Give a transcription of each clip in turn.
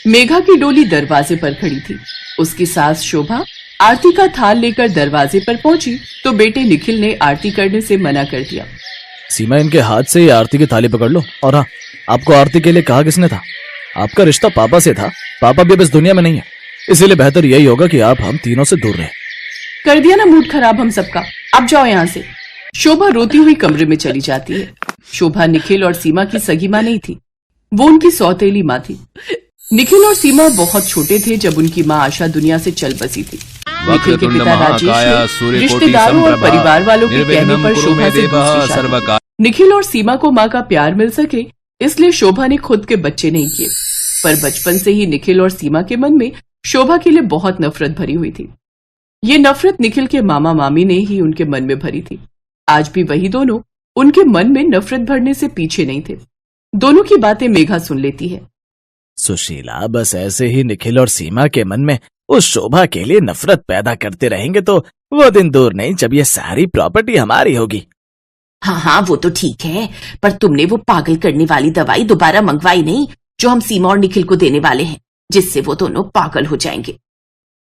मेघा की डोली दरवाजे पर खड़ी थी। उसकी सास शोभा आरती का थाल लेकर दरवाजे पर पहुंची तो बेटे निखिल ने आरती करने से मना कर दिया। सीमा, इनके हाथ से ये आरती की थाली पकड़ लो। और हाँ, आपको आरती के लिए कहा किसने था? आपका रिश्ता पापा से था। पापा भी अब इस दुनिया में नहीं है, इसीलिए बेहतर यही होगा कि आप हम तीनों से दूर रहें। कर दिया ना मूड खराब हम सबका, अब जाओ यहाँ से। शोभा रोती हुई कमरे में चली जाती है। शोभा निखिल और सीमा की सगी माँ नहीं थी, वो उनकी सौतेली माँ थी। निखिल और सीमा बहुत छोटे थे जब उनकी माँ आशा दुनिया से चल बसी थी। निखिल के पिता राजेश ने रिश्तेदारों और परिवार वालों के कहने पर शोभा से दूसरी शादी। निखिल और सीमा को माँ का प्यार मिल सके इसलिए शोभा ने खुद के बच्चे नहीं किए, पर बचपन से ही निखिल और सीमा के मन में शोभा के लिए बहुत नफरत भरी हुई थी। ये नफरत निखिल के मामा मामी ने ही उनके मन में भरी थी। आज भी वही दोनों उनके मन में नफरत भरने से पीछे नहीं थे। दोनों की बातें मेघा सुन लेती है। सुशीला, बस ऐसे ही निखिल और सीमा के मन में उस शोभा के लिए नफरत पैदा करते रहेंगे तो वो दिन दूर नहीं जब ये सारी प्रॉपर्टी हमारी होगी। हाँ हाँ, वो तो ठीक है, पर तुमने वो पागल करने वाली दवाई दोबारा मंगवाई नहीं जो हम सीमा और निखिल को देने वाले हैं, जिससे वो दोनों पागल हो जाएंगे।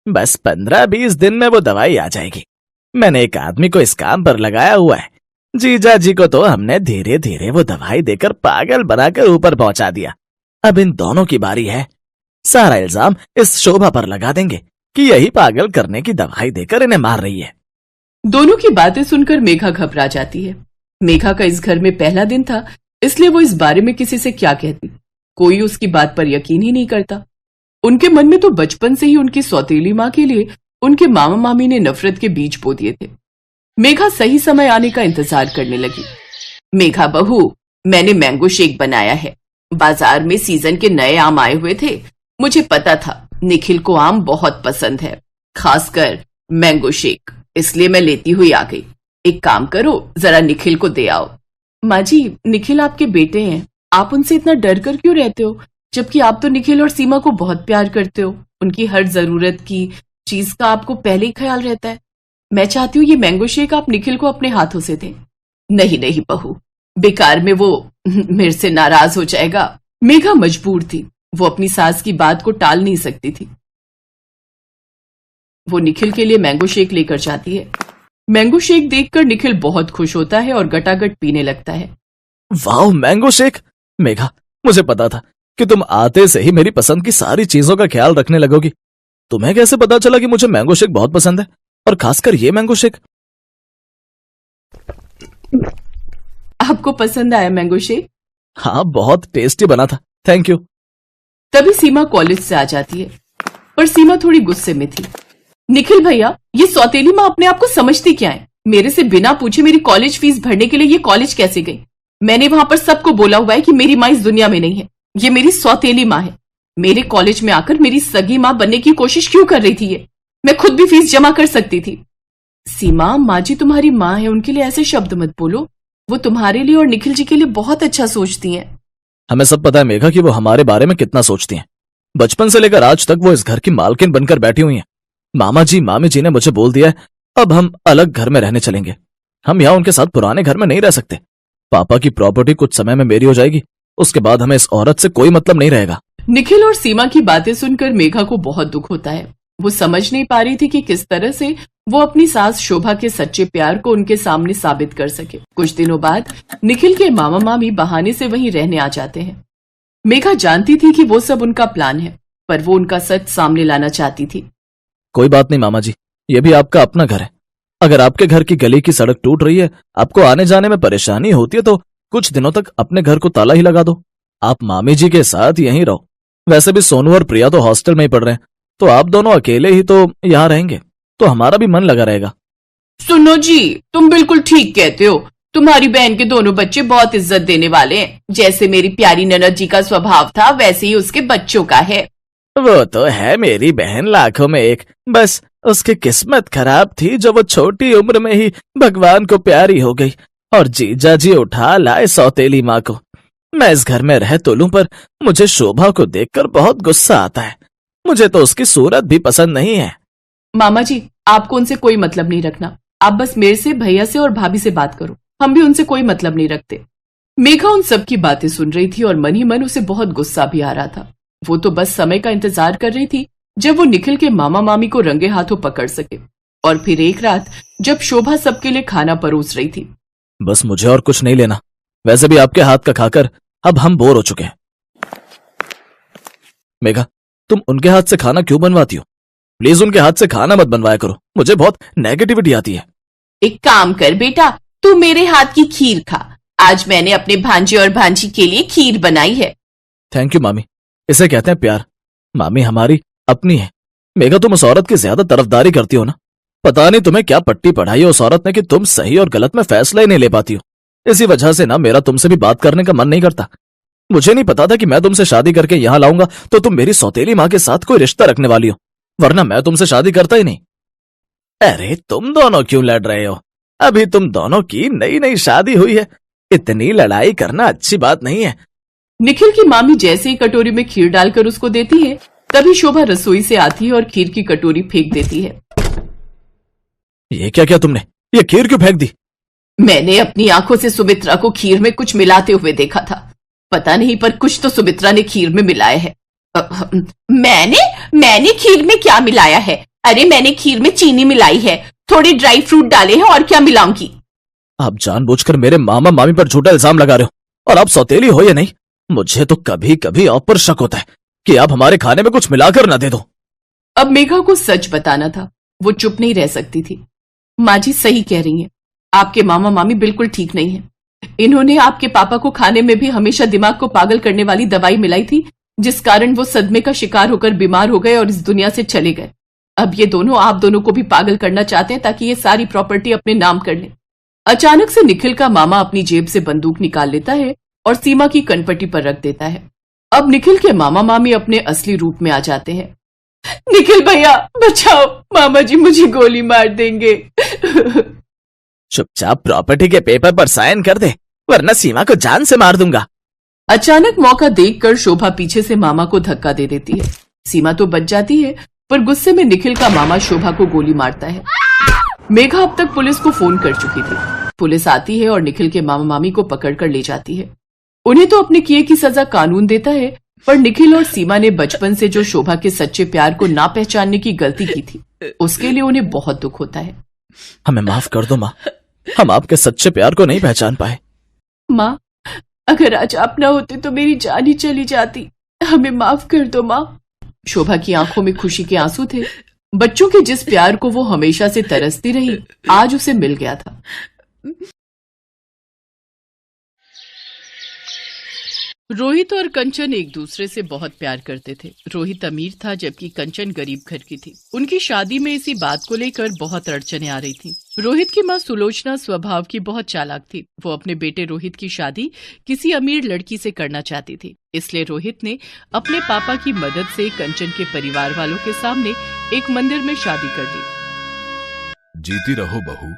बस 15-20 दिन में वो दवाई आ जाएगी। मैंने एक आदमी को इस काम पर लगाया हुआ है। जीजा जी को तो हमने धीरे धीरे वो दवाई देकर पागल बनाकर ऊपर पहुंचा दिया। अब इन दोनों की बारी है। सारा इल्जाम इस शोभा पर लगा देंगे कि यही पागल करने की दवाई देकर इन्हें मार रही है। दोनों की बातें सुनकर मेघा घबरा जाती है। मेघा का इस घर में पहला दिन था, इसलिए वो इस बारे में किसी से क्या कहती। कोई उसकी बात पर यकीन ही नहीं करता। उनके मन में तो बचपन से ही उनकी सौतेली माँ के लिए उनके मामा मामी ने नफरत के बीज बो दिए थे। मेघा सही समय आने का इंतजार करने लगी। मेघा बहू, मैंने मैंगो शेक बनाया है। बाजार में सीजन के नए आम आए हुए थे। मुझे पता था निखिल को आम बहुत पसंद है, खासकर मैंगो शेक, इसलिए मैं लेती हुई आ गई। एक काम करो, जरा निखिल को दे आओ। माँ जी, निखिल आपके बेटे हैं, आप उनसे इतना डर कर क्यों रहते हो, जबकि आप तो निखिल और सीमा को बहुत प्यार करते हो। उनकी हर जरूरत की चीज का आपको पहले ही ख्याल रहता है। मैं चाहती हूँ ये मैंगो शेक आप निखिल को अपने हाथों से दें। नहीं नहीं बहू, बेकार में वो मेरे से नाराज हो जाएगा। मेघा मजबूर थी, वो अपनी सास की बात को टाल नहीं सकती थी। वो निखिल के लिए मैंगो शेक लेकर जाती है। मैंगो शेक देखकर निखिल बहुत खुश होता है और गटागट पीने लगता है। वाह, मैंगो शेक! मेघा, मुझे पता था कि तुम आते से ही मेरी पसंद की सारी चीजों का ख्याल रखने लगोगी। तुम्हें कैसे पता चला कि मुझे मैंगो शेक बहुत पसंद है, और खासकर ये मैंगो शेक? आपको पसंद आया मैंगो शेक? हाँ, बहुत टेस्टी बना था, थैंक यू। तभी सीमा कॉलेज से आ जाती है, पर सीमा थोड़ी गुस्से में थी। निखिल भैया, ये सौतेली माँ अपने आप को समझती क्या है? मेरे से बिना पूछे मेरी कॉलेज फीस भरने के लिए ये कॉलेज कैसे गई? मैंने वहां पर सबको बोला हुआ है कि मेरी माँ इस दुनिया में नहीं है, ये मेरी सौतेली माँ है। मेरे कॉलेज में आकर मेरी सगी माँ बनने की कोशिश क्यों कर रही थी ये? मैं खुद भी फीस जमा कर सकती थी। सीमा, माँ जी तुम्हारी माँ है, उनके लिए ऐसे शब्द मत बोलो। वो तुम्हारे लिए और निखिल जी के लिए बहुत अच्छा सोचती हैं। हमें सब पता है मेघा कि वो हमारे बारे में कितना सोचती हैं। बचपन से लेकर आज तक वो इस घर की मालकिन बनकर बैठी हुई हैं। मामा जी मामी जी ने मुझे बोल दिया है, अब हम अलग घर में रहने चलेंगे। हम यहाँ उनके साथ पुराने घर में नहीं रह सकते। पापा की प्रॉपर्टी कुछ समय में मेरी हो जाएगी, उसके बाद हमें इस औरत से कोई मतलब नहीं रहेगा। निखिल और सीमा की बातें सुनकर मेघा को बहुत दुख होता है। वो समझ नहीं पा रही थी कि किस तरह से वो अपनी सास शोभा के सच्चे प्यार को उनके सामने साबित कर सके। कुछ दिनों बाद निखिल के मामा मामी बहाने से वहीं रहने आ जाते हैं। मेघा जानती थी कि वो सब उनका प्लान है, पर वो उनका सच सामने लाना चाहती थी। कोई बात नहीं मामा जी, ये भी आपका अपना घर है। अगर आपके घर की गली की सड़क टूट रही है, आपको आने जाने में परेशानी होती है, तो कुछ दिनों तक अपने घर को ताला ही लगा दो। आप मामी जी के साथ यहीं रहो। वैसे भी सोनू और प्रिया तो हॉस्टल में ही पढ़ रहे हैं, तो आप दोनों अकेले ही तो यहाँ रहेंगे, तो हमारा भी मन लगा रहेगा। सुनो जी, तुम बिल्कुल ठीक कहते हो। तुम्हारी बहन के दोनों बच्चे बहुत इज्जत देने वाले हैं। जैसे मेरी प्यारी ननद जी का स्वभाव था, वैसे ही उसके बच्चों का है। वो तो है मेरी बहन लाखों में एक, बस उसकी किस्मत खराब थी जो वो छोटी उम्र में ही भगवान को प्यारी हो गई और जीजा जी उठा लाए सौतेली माँ को। मैं इस घर में रह तो लूं, पर मुझे शोभा को देखकर बहुत गुस्सा आता है। मुझे तो उसकी सूरत भी पसंद नहीं है। मामा जी, आपको उनसे कोई मतलब नहीं रखना। आप बस मेरे से, भैया से और भाभी से बात करो। हम भी उनसे कोई मतलब नहीं रखते। मेघा उन सब की बातें सुन रही थी और मन ही मन उसे बहुत गुस्सा भी आ रहा था। वो तो बस समय का इंतजार कर रही थी जब वो निखिल के मामा मामी को रंगे हाथों पकड़ सके। और फिर एक रात जब शोभा सबके लिए खाना परोस रही थी। बस मुझे और कुछ नहीं लेना, वैसे भी आपके हाथ का खाकर अब हम बोर हो चुके हैं। मेघा, तुम उनके हाथ से खाना क्यों बनवाती हो? प्लीज उनके हाथ से खाना मत बनवाया करो, मुझे बहुत नेगेटिविटी आती है। एक काम कर बेटा, तू मेरे हाथ की खीर खा। आज मैंने अपने भांजे और भांजी के लिए खीर बनाई है। थैंक यू मामी, इसे कहते हैं प्यार। मामी हमारी अपनी है। मेघा, तुम उस औरत की ज्यादा तरफदारी करती हो ना। पता नहीं तुम्हें क्या पट्टी पढ़ाई है उस औरत ने कि तुम सही और गलत में फैसला ही नहीं ले पाती हो। इसी वजह से ना मेरा तुमसे भी बात करने का मन नहीं करता। मुझे नहीं पता था कि मैं तुमसे शादी करके यहाँ लाऊंगा तो तुम मेरी सौतेली माँ के साथ कोई रिश्ता रखने वाली हो, वरना मैं तुमसे शादी करता ही नहीं। अरे तुम दोनों क्यों लड़ रहे हो? अभी तुम दोनों की नई नई शादी हुई है, इतनी लड़ाई करना अच्छी बात नहीं है। निखिल की मामी जैसे ही कटोरी में खीर डालकर उसको देती है, तभी शोभा रसोई से आती है और खीर की कटोरी फेंक देती है। ये क्या किया तुमने? ये खीर क्यों फेंक दी? मैंने अपनी आंखों से सुमित्रा को खीर में कुछ मिलाते हुए देखा था। पता नहीं, पर कुछ तो सुमित्रा ने खीर में मिलाया है। मैंने खीर में क्या मिलाया है? अरे मैंने खीर में चीनी मिलाई है, थोड़े ड्राई फ्रूट डाले हैं, और क्या मिलाऊंगी? आप जानबूझकर मेरे मामा मामी पर झूठा इल्जाम लगा रहे हो, और आप सौतेली हो या नहीं, मुझे तो कभी कभी आप पर शक होता है कि आप हमारे खाने में कुछ मिलाकर न दे दो। अब मेघा को सच बताना था, वो चुप नहीं रह सकती थी। माँ जी सही कह रही हैं, आपके मामा मामी बिल्कुल ठीक नहीं है। इन्होंने आपके पापा को खाने में भी हमेशा दिमाग को पागल करने वाली दवाई मिलाई थी, जिस कारण वो सदमे का शिकार होकर बीमार हो गए और इस दुनिया से चले गए। अब ये दोनों आप दोनों को भी पागल करना चाहते हैं ताकि ये सारी प्रॉपर्टी अपने नाम कर ले। अचानक से निखिल का मामा अपनी जेब से बंदूक निकाल लेता है और सीमा की कनपट्टी पर रख देता है। अब निखिल के मामा मामी अपने असली रूप में आ जाते हैं। निखिल भैया बचाओ, मामा जी मुझे गोली मार देंगे। चुपचाप प्रॉपर्टी के पेपर पर साइन कर दे, वरना सीमा को जान से मार दूंगा। अचानक मौका देखकर शोभा पीछे से मामा को धक्का दे देती है। सीमा तो बच जाती है, पर गुस्से में निखिल का मामा शोभा को गोली मारता है। मेघा अब तक पुलिस को फोन कर चुकी थी। पुलिस आती है और निखिल के मामा मामी को पकड़कर ले जाती है। उन्हें तो अपने किए की सजा कानून देता है, पर निखिल और सीमा ने बचपन से जो शोभा के सच्चे प्यार को ना पहचानने की गलती की थी, उसके लिए उन्हें बहुत दुख होता है। हमें माफ कर दो माँ, हम आपके सच्चे प्यार को नहीं पहचान पाए। माँ, अगर आज आप न होते तो मेरी जान ही चली जाती। हमें माफ कर दो माँ। शोभा की आंखों में खुशी के आंसू थे। बच्चों के जिस प्यार को वो हमेशा से तरसती रही, आज उसे मिल गया था। रोहित और कंचन एक दूसरे से बहुत प्यार करते थे। रोहित अमीर था जबकि कंचन गरीब घर की थी। उनकी शादी में इसी बात को लेकर बहुत अड़चनें आ रही थी। रोहित की माँ सुलोचना स्वभाव की बहुत चालाक थी। वो अपने बेटे रोहित की शादी किसी अमीर लड़की से करना चाहती थी। इसलिए रोहित ने अपने पापा की मदद से कंचन के परिवार वालों के सामने एक मंदिर में शादी कर दी। जीती रहो बहू।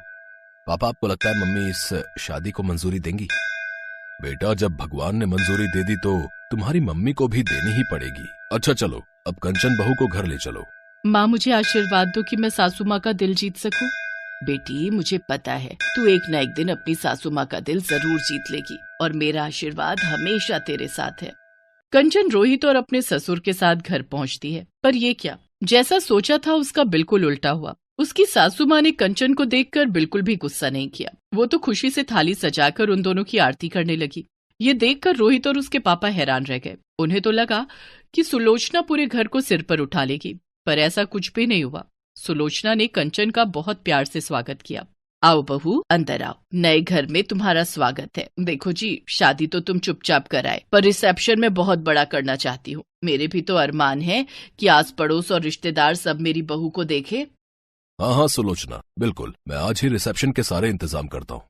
पापा, आपको लगता है मम्मी इस शादी को मंजूरी देंगी? बेटा, जब भगवान ने मंजूरी दे दी तो तुम्हारी मम्मी को भी देनी ही पड़ेगी। अच्छा चलो, अब कंचन बहू को घर ले चलो। माँ, मुझे आशीर्वाद दो कि मैं सासू माँ का दिल जीत सकूं। बेटी, मुझे पता है तू एक न एक दिन अपनी सासू माँ का दिल जरूर जीत लेगी, और मेरा आशीर्वाद हमेशा तेरे साथ है। कंचन रोहित और अपने ससुर के साथ घर पहुंचती है, पर ये क्या, जैसा सोचा था उसका बिल्कुल उल्टा हुआ। उसकी सासू माँ ने कंचन को देखकर बिल्कुल भी गुस्सा नहीं किया। वो तो खुशी से थाली सजाकर उन दोनों की आरती करने लगी। ये देखकर रोहित और उसके पापा हैरान रह गए। उन्हें तो लगा कि सुलोचना पूरे घर को सिर पर उठा लेगी, पर ऐसा कुछ भी नहीं हुआ। सुलोचना ने कंचन का बहुत प्यार से स्वागत किया। आओ बहू, अंदर आओ, नए घर में तुम्हारा स्वागत है। देखो जी, शादी तो तुम चुपचाप कराए, पर रिसेप्शन में बहुत बड़ा करना चाहती हूँ। मेरे भी तो अरमान है कि आस पड़ोस और रिश्तेदार सब मेरी बहू को देखे। हाँ हाँ सुलोचना, बिल्कुल, मैं आज ही रिसेप्शन के सारे इंतजाम करता हूँ।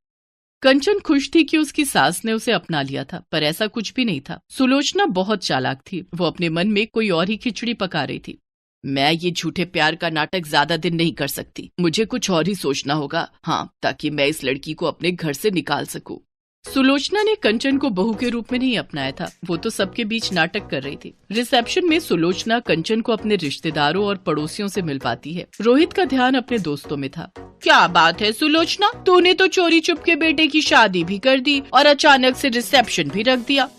कंचन खुश थी कि उसकी सास ने उसे अपना लिया था, पर ऐसा कुछ भी नहीं था। सुलोचना बहुत चालाक थी। वो अपने मन में कोई और ही खिचड़ी पका रही थी। मैं ये झूठे प्यार का नाटक ज्यादा दिन नहीं कर सकती। मुझे कुछ और ही सोचना होगा, हाँ, ताकि मैं इस लड़की को अपने घर से निकाल सकूं। सुलोचना ने कंचन को बहू के रूप में नहीं अपनाया था। वो तो सबके बीच नाटक कर रही थी। रिसेप्शन में सुलोचना कंचन को अपने रिश्तेदारों और पड़ोसियों से मिलवाती है। रोहित का ध्यान अपने दोस्तों में था। क्या बात है सुलोचना, तूने तो चोरी चुप के बेटे की शादी भी कर दी और अचानक से रिसेप्शन भी रख दिया।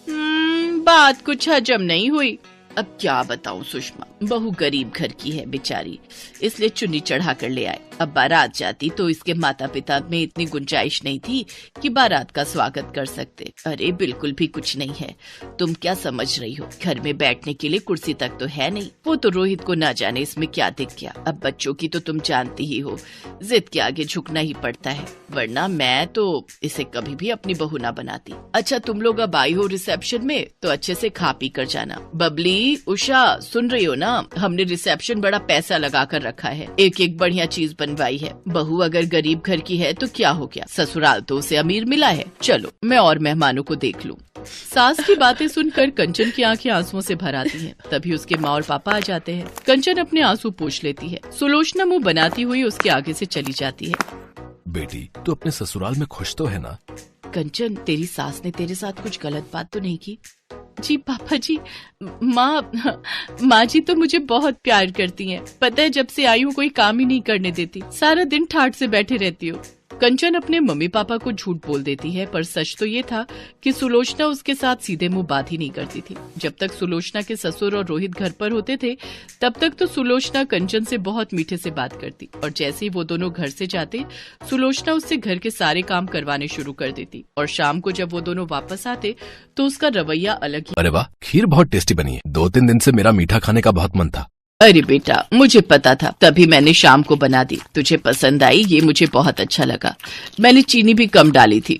बात कुछ हजम नहीं हुई। अब क्या बताऊं सुषमा, बहू गरीब घर की है बेचारी, इसलिए चुन्नी चढ़ा कर ले आए। अब बारात जाती तो इसके माता पिता में इतनी गुंजाइश नहीं थी कि बारात का स्वागत कर सकते। अरे बिल्कुल भी कुछ नहीं है, तुम क्या समझ रही हो, घर में बैठने के लिए कुर्सी तक तो है नहीं। वो तो रोहित को ना जाने इसमें क्या दिख गया। अब बच्चों की तो तुम जानती ही हो, जिद के आगे झुकना ही पड़ता है, वरना मैं तो इसे कभी भी अपनी बहू ना बनाती। अच्छा तुम लोग अब आई हो रिसेप्शन में तो अच्छे से खा पी कर जाना। बबली, उषा, सुन रही हो ना, हमने रिसेप्शन बड़ा पैसा लगा कर रखा है, एक एक बढ़िया चीज बनवाई है। बहू अगर गरीब घर की है तो क्या हो गया, ससुराल तो उसे अमीर मिला है। चलो मैं और मेहमानों को देख लूं। सास की बातें सुनकर कंचन की आंखें आंसुओं से भर आती हैं। तभी उसके माँ और पापा आ जाते हैं। कंचन अपने आंसू पोंछ लेती है। सुलोचना मुंह बनाती हुई उसके आगे से चली जाती है। बेटी, तू अपने ससुराल में खुश तो है ना? कंचन, तेरी सास ने तेरे साथ कुछ गलत बात तो नहीं की? जी पापा जी, माँ जी तो मुझे बहुत प्यार करती हैं। पता है जब से आई हूँ कोई काम ही नहीं करने देती, सारा दिन ठाठ से बैठे रहती हूँ। कंचन अपने मम्मी पापा को झूठ बोल देती है, पर सच तो ये था कि सुलोचना उसके साथ सीधे मुंह बात ही नहीं करती थी। जब तक सुलोचना के ससुर और रोहित घर पर होते थे तब तक तो सुलोचना कंचन से बहुत मीठे से बात करती, और जैसे ही वो दोनों घर से जाते सुलोचना उससे घर के सारे काम करवाने शुरू कर देती, और शाम को जब वो दोनों वापस आते तो उसका रवैया अलग ही। अरे वाह, खीर बहुत टेस्टी बनी है। 2-3 दिन से मेरा मीठा खाने का बहुत मन था। अरे बेटा, मुझे पता था, तभी मैंने शाम को बना दी। तुझे पसंद आई, ये मुझे बहुत अच्छा लगा। मैंने चीनी भी कम डाली थी।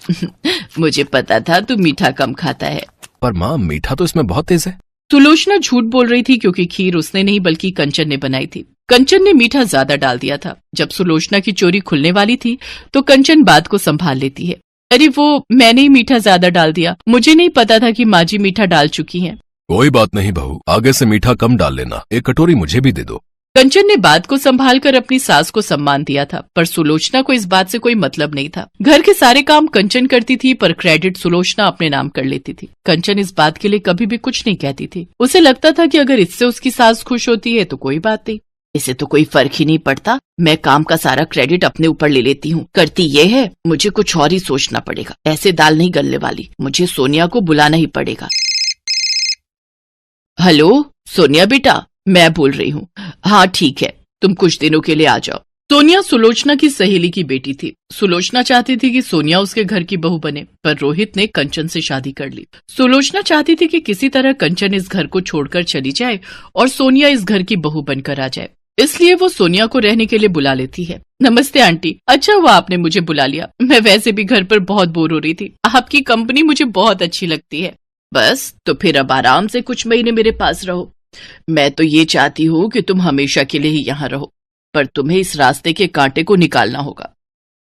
मुझे पता था तू मीठा कम खाता है। पर माँ, मीठा तो इसमें बहुत तेज है। सुलोचना झूठ बोल रही थी क्योंकि खीर उसने नहीं बल्कि कंचन ने बनाई थी। कंचन ने मीठा ज्यादा डाल दिया था। जब सुलोचना की चोरी खुलने वाली थी तो कंचन बात को संभाल लेती है। अरे वो मैंने ही मीठा ज्यादा डाल दिया, मुझे नहीं पता था कि माँ जी मीठा डाल चुकी हैं। कोई बात नहीं बहू, आगे से मीठा कम डाल लेना। एक कटोरी मुझे भी दे दो। कंचन ने बात को संभालकर अपनी सास को सम्मान दिया था, पर सुलोचना को इस बात से कोई मतलब नहीं था। घर के सारे काम कंचन करती थी, पर क्रेडिट सुलोचना अपने नाम कर लेती थी। कंचन इस बात के लिए कभी भी कुछ नहीं कहती थी। उसे लगता था कि अगर इससे उसकी सास खुश होती है तो कोई बात नहीं, इसे तो कोई फर्क ही नहीं पड़ता। मैं काम का सारा क्रेडिट अपने ऊपर ले लेती हूँ। करती ये है, मुझे कुछ और ही सोचना पड़ेगा। ऐसे दाल नहीं गलने वाली, मुझे सोनिया को बुलाना ही पड़ेगा। हेलो सोनिया बेटा, मैं बोल रही हूँ। हाँ ठीक है, तुम कुछ दिनों के लिए आ जाओ। सोनिया सुलोचना की सहेली की बेटी थी। सुलोचना चाहती थी कि सोनिया उसके घर की बहू बने, पर रोहित ने कंचन से शादी कर ली। सुलोचना चाहती थी कि किसी तरह कंचन इस घर को छोड़कर चली जाए और सोनिया इस घर की बहू बनकर आ जाए, इसलिए वो सोनिया को रहने के लिए बुला लेती है। नमस्ते आंटी, अच्छा हुआ आपने मुझे बुला लिया। मैं वैसे भी घर पर बहुत बोर हो रही थी, आपकी कंपनी मुझे बहुत अच्छी लगती है। बस तो फिर अब आराम से कुछ महीने मेरे पास रहो। मैं तो ये चाहती हूँ कि तुम हमेशा के लिए ही यहाँ रहो, पर तुम्हें इस रास्ते के कांटे को निकालना होगा।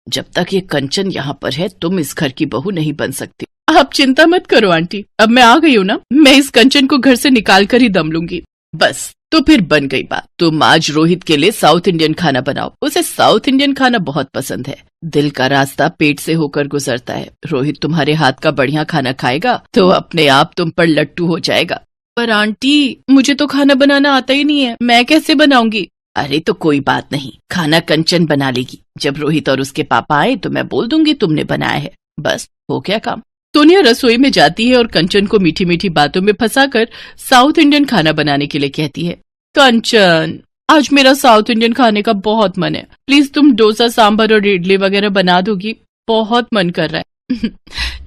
जब तक ये कंचन यहाँ पर है तुम इस घर की बहू नहीं बन सकती। आप चिंता मत करो आंटी, अब मैं आ गई हूँ ना, मैं इस कंचन को घर से निकाल कर ही दम लूंगी। बस तो फिर बन गई बात। तुम आज रोहित के लिए साउथ इंडियन खाना बनाओ, उसे साउथ इंडियन खाना बहुत पसंद है। दिल का रास्ता पेट से होकर गुजरता है। रोहित तुम्हारे हाथ का बढ़िया खाना खाएगा तो अपने आप तुम पर लट्टू हो जाएगा। पर आंटी, मुझे तो खाना बनाना आता ही नहीं है, मैं कैसे बनाऊंगी? अरे तो कोई बात नहीं, खाना कंचन बना लेगी। जब रोहित और उसके पापा आए तो मैं बोल दूंगी तुमने बनाया है, बस हो गया काम। सोनिया रसोई में जाती है और कंचन को मीठी मीठी बातों में फंसाकर साउथ इंडियन खाना बनाने के लिए कहती है। कंचन, आज मेरा साउथ इंडियन खाने का बहुत मन है, प्लीज तुम डोसा, सांभर और इडली वगैरह बना दोगी, बहुत मन कर रहा है।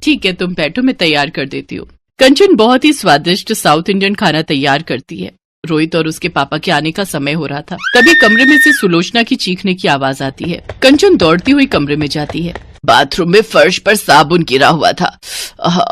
ठीक है, तुम बैठो, मैं तैयार कर देती हूँ। कंचन बहुत ही स्वादिष्ट साउथ इंडियन खाना तैयार करती है। रोहित और उसके पापा के आने का समय हो रहा था। तभी कमरे में से सुलोचना की चीखने की आवाज आती है। कंचन दौड़ती हुई कमरे में जाती है। बाथरूम में फर्श पर साबुन गिरा हुआ था,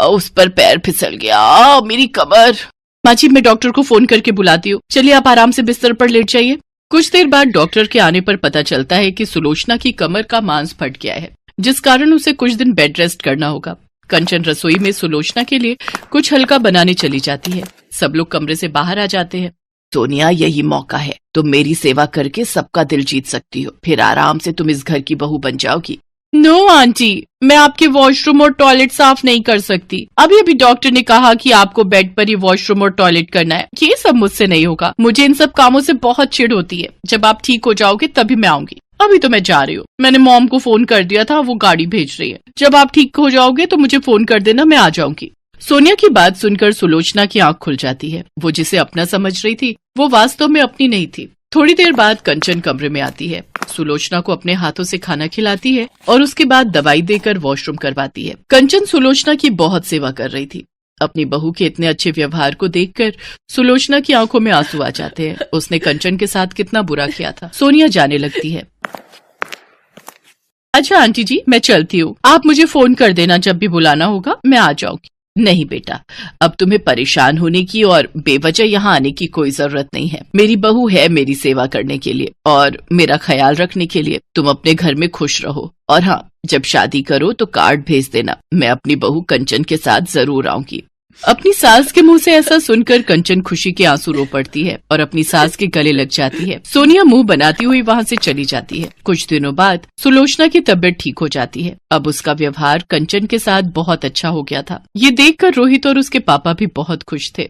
उस पर पैर फिसल गया, मेरी कमर। माँ जी, मैं डॉक्टर को फोन करके बुलाती हूँ, चलिए आप आराम से बिस्तर पर लेट जाइए। कुछ देर बाद डॉक्टर के आने पर पता चलता है कि सुलोचना की कमर का मांस फट गया है, जिस कारण उसे कुछ दिन बेड रेस्ट करना होगा। कंचन रसोई में सुलोचना के लिए कुछ हल्का बनाने चली जाती है। सब लोग कमरे से बाहर आ जाते हैं। सोनिया, यही मौका है, तुम मेरी सेवा करके सबका दिल जीत सकती हो, फिर आराम से तुम इस घर की बहू बन जाओगी। नो आंटी, मैं आपके वॉशरूम और टॉयलेट साफ नहीं कर सकती। अभी अभी डॉक्टर ने कहा कि आपको बेड पर ही वॉशरूम और टॉयलेट करना है, ये सब मुझसे नहीं होगा। मुझे इन सब कामों से बहुत चिढ़ होती है। जब आप ठीक हो जाओगे तभी मैं आऊंगी, अभी तो मैं जा रही हूँ। मैंने मॉम को फोन कर दिया था, वो गाड़ी भेज रही है। जब आप ठीक हो जाओगे तो मुझे फोन कर देना, मैं आ जाऊंगी। सोनिया की बात सुनकर सुलोचना की आंख खुल जाती है। वो जिसे अपना समझ रही थी वो वास्तव में अपनी नहीं थी। थोड़ी देर बाद कंचन कमरे में आती है, सुलोचना को अपने हाथों से खाना खिलाती है और उसके बाद दवाई देकर वॉशरूम करवाती है। कंचन सुलोचना की बहुत सेवा कर रही थी। अपनी बहू के इतने अच्छे व्यवहार को देखकर सुलोचना की आंखों में आंसू आ जाते हैं। उसने कंचन के साथ कितना बुरा किया था। सोनिया जाने लगती है। अच्छा आंटी जी, मैं चलती हूँ, आप मुझे फोन कर देना जब भी बुलाना होगा, मैं आ जाऊंगी। नहीं बेटा, अब तुम्हें परेशान होने की और बेवजह यहाँ आने की कोई जरूरत नहीं है। मेरी बहू है मेरी सेवा करने के लिए और मेरा ख्याल रखने के लिए। तुम अपने घर में खुश रहो और हाँ, जब शादी करो तो कार्ड भेज देना। मैं अपनी बहू कंचन के साथ जरूर आऊंगी। अपनी सास के मुंह से ऐसा सुनकर कंचन खुशी के आंसू रो पड़ती है और अपनी सास के गले लग जाती है। सोनिया मुंह बनाती हुई वहाँ से चली जाती है। कुछ दिनों बाद सुलोचना की तबीयत ठीक हो जाती है। अब उसका व्यवहार कंचन के साथ बहुत अच्छा हो गया था। ये देखकर रोहित और उसके पापा भी बहुत खुश थे।